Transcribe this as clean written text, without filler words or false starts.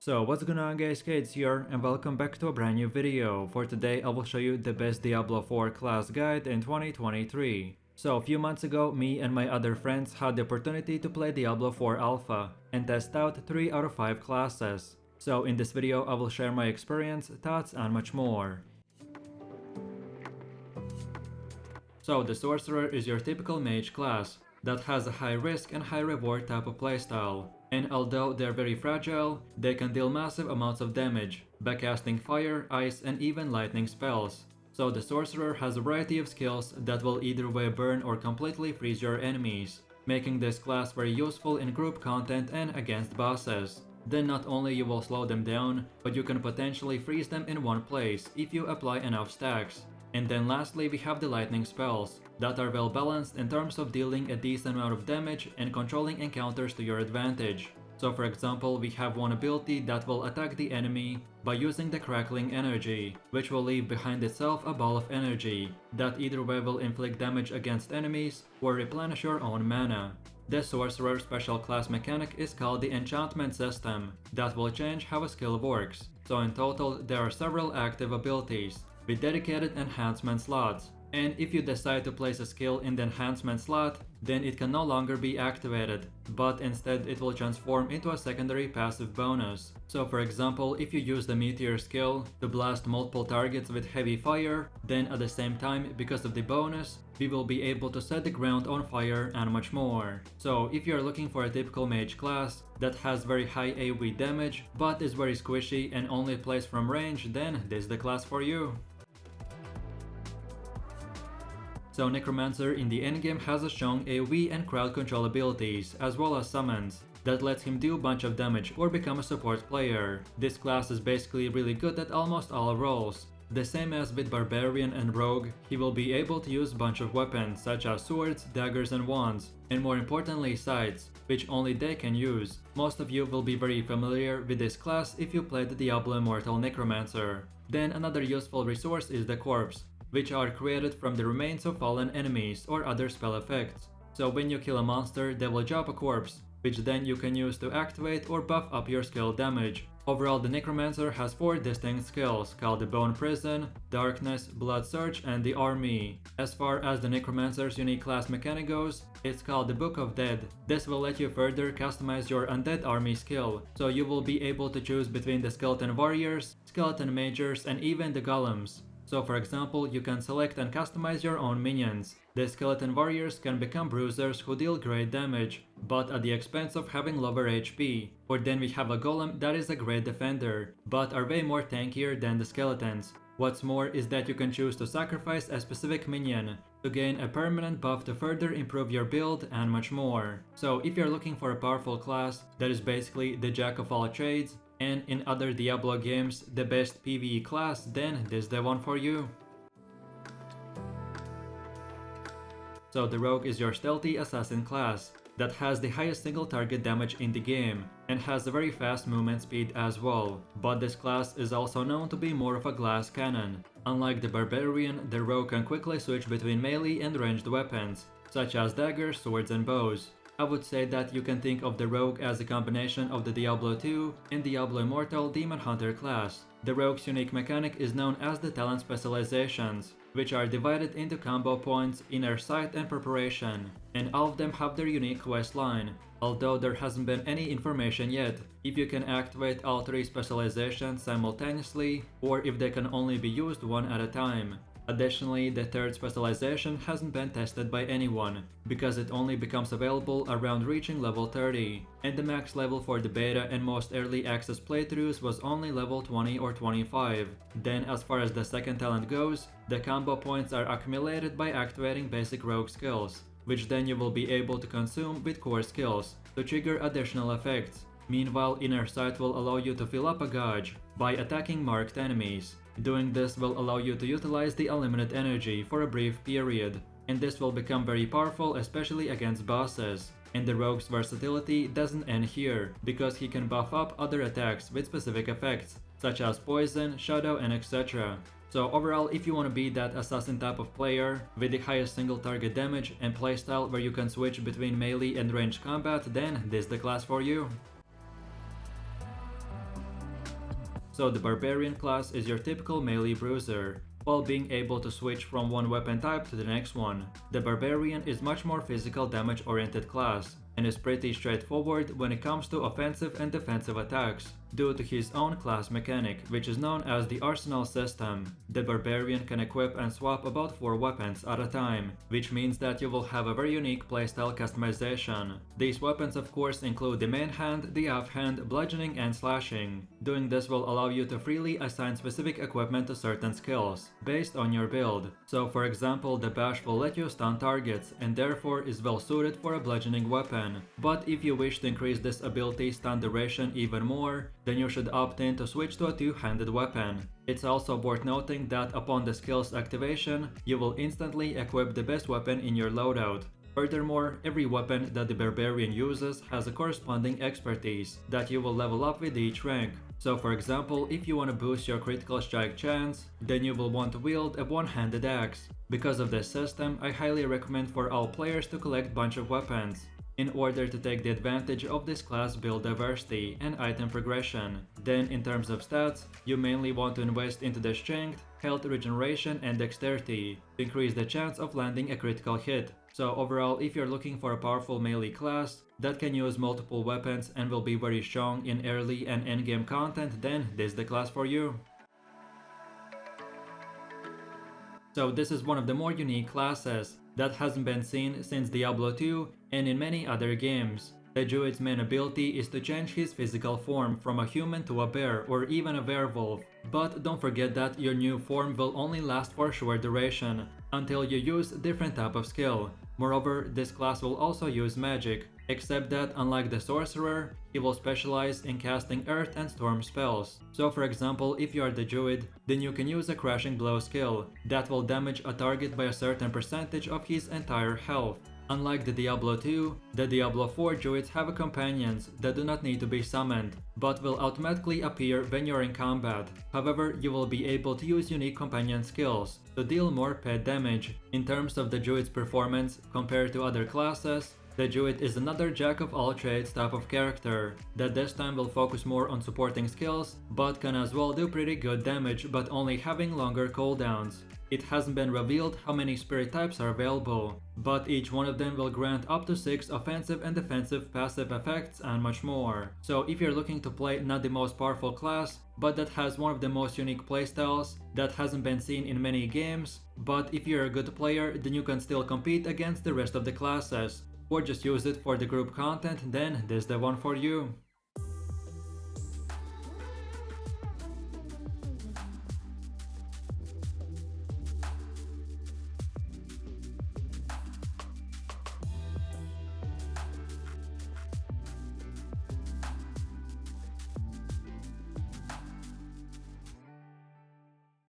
So what's going on guys, Kids here and welcome back to a brand new video. For today I will show you the best Diablo 4 class guide in 2023. So a few months ago, me and my other friends had the opportunity to play Diablo 4 Alpha and test out 3 out of 5 classes. So in this video I will share my experience, thoughts and much more. So the Sorcerer is your typical mage class that has a high risk and high reward type of playstyle. And although they're very fragile, they can deal massive amounts of damage by casting fire, ice and even lightning spells. So the Sorcerer has a variety of skills that will either way burn or completely freeze your enemies, making this class very useful in group content and against bosses. Then not only you will slow them down, but you can potentially freeze them in one place if you apply enough stacks. And then lastly we have the lightning spells that are well balanced in terms of dealing a decent amount of damage and controlling encounters to your advantage. So for example, we have one ability that will attack the enemy by using the crackling energy, which will leave behind itself a ball of energy that either way will inflict damage against enemies or replenish your own mana. The Sorcerer special class mechanic is called the enchantment system that will change how a skill works. So in total there are several active abilities with dedicated enhancement slots, and if you decide to place a skill in the enhancement slot, then it can no longer be activated, but instead it will transform into a secondary passive bonus. So for example, if you use the meteor skill to blast multiple targets with heavy fire, then at the same time, because of the bonus, we will be able to set the ground on fire and much more. So if you're looking for a typical mage class that has very high AoE damage but is very squishy and only plays from range, then this is the class for you. So Necromancer in the endgame has a strong AoE and crowd control abilities, as well as summons, that lets him do a bunch of damage or become a support player. This class is basically really good at almost all roles. The same as with Barbarian and Rogue, he will be able to use a bunch of weapons such as swords, daggers and wands, and more importantly scythes, which only they can use. Most of you will be very familiar with this class if you played the Diablo Immortal Necromancer. Then another useful resource is the corpse, which are created from the remains of fallen enemies or other spell effects. So when you kill a monster, they will drop a corpse, which then you can use to activate or buff up your skill damage. Overall, the Necromancer has 4 distinct skills called the Bone Prison, Darkness, Blood Surge and the Army. As far as the Necromancer's unique class mechanic goes, it's called the Book of Dead. This will let you further customize your Undead Army skill, so you will be able to choose between the Skeleton Warriors, Skeleton Magers and even the Golems. So for example, you can select and customize your own minions. The Skeleton Warriors can become bruisers who deal great damage, but at the expense of having lower HP. Or then we have a Golem that is a great defender, but are way more tankier than the skeletons. What's more is that you can choose to sacrifice a specific minion to gain a permanent buff to further improve your build and much more. So if you're looking for a powerful class that is basically the jack of all trades, and in other Diablo games the best PvE class, then this is the one for you. So the Rogue is your stealthy assassin class that has the highest single target damage in the game and has a very fast movement speed as well. But this class is also known to be more of a glass cannon. Unlike the Barbarian, the Rogue can quickly switch between melee and ranged weapons, such as daggers, swords and bows. I would say that you can think of the Rogue as a combination of the Diablo 2 and Diablo Immortal Demon Hunter class. The Rogue's unique mechanic is known as the talent specializations, which are divided into combo points, inner sight and preparation, and all of them have their unique quest line, although there hasn't been any information yet if you can activate all 3 specializations simultaneously or if they can only be used one at a time. Additionally, the 3rd specialization hasn't been tested by anyone, because it only becomes available around reaching level 30, and the max level for the beta and most early access playthroughs was only level 20 or 25. Then as far as the 2nd talent goes, the combo points are accumulated by activating basic rogue skills, which then you will be able to consume with core skills to trigger additional effects. Meanwhile, inner sight will allow you to fill up a gauge by attacking marked enemies. Doing this will allow you to utilize the unlimited energy for a brief period, and this will become very powerful especially against bosses. And the Rogue's versatility doesn't end here, because he can buff up other attacks with specific effects, such as poison, shadow and etc. So overall, if you want to be that assassin type of player with the highest single target damage and playstyle where you can switch between melee and ranged combat, then this is the class for you. So the Barbarian class is your typical melee bruiser, while being able to switch from one weapon type to the next one. The Barbarian is much more physical damage oriented class, and is pretty straightforward when it comes to offensive and defensive attacks, due to his own class mechanic, which is known as the Arsenal system. The Barbarian can equip and swap about 4 weapons at a time, which means that you will have a very unique playstyle customization. These weapons of course include the main hand, the offhand, bludgeoning and slashing. Doing this will allow you to freely assign specific equipment to certain skills, based on your build. So for example, the bash will let you stun targets, and therefore is well suited for a bludgeoning weapon. But if you wish to increase this ability's stun duration even more, then you should opt in to switch to a two-handed weapon. It's also worth noting that upon the skill's activation, you will instantly equip the best weapon in your loadout. Furthermore, every weapon that the Barbarian uses has a corresponding expertise that you will level up with each rank. So for example, if you want to boost your critical strike chance, then you will want to wield a one-handed axe. Because of this system, I highly recommend for all players to collect bunch of weapons, in order to take the advantage of this class build diversity and item progression. Then in terms of stats, you mainly want to invest into the strength, health regeneration and dexterity to increase the chance of landing a critical hit. So overall, if you're looking for a powerful melee class that can use multiple weapons and will be very strong in early and endgame content, then this is the class for you. So this is one of the more unique classes that hasn't been seen since Diablo 2 and in many other games. The Druid's main ability is to change his physical form from a human to a bear or even a werewolf. But don't forget that your new form will only last for a short duration, until you use different type of skill. Moreover, this class will also use magic, except that unlike the Sorcerer, he will specialize in casting earth and storm spells. So for example, if you are the Druid, then you can use a crashing blow skill that will damage a target by a certain percentage of his entire health. Unlike the Diablo 2, the Diablo 4 Druids have companions that do not need to be summoned, but will automatically appear when you're in combat. However, you will be able to use unique companion skills to deal more pet damage. In terms of the Druid's performance compared to other classes, the Druid is another jack-of-all-trades type of character that this time will focus more on supporting skills, but can as well do pretty good damage but only having longer cooldowns. It hasn't been revealed how many spirit types are available, but each one of them will grant up to 6 offensive and defensive passive effects and much more. So if you're looking to play not the most powerful class, but that has one of the most unique playstyles that hasn't been seen in many games, but if you're a good player, then you can still compete against the rest of the classes, or just use it for the group content, then this is the one for you.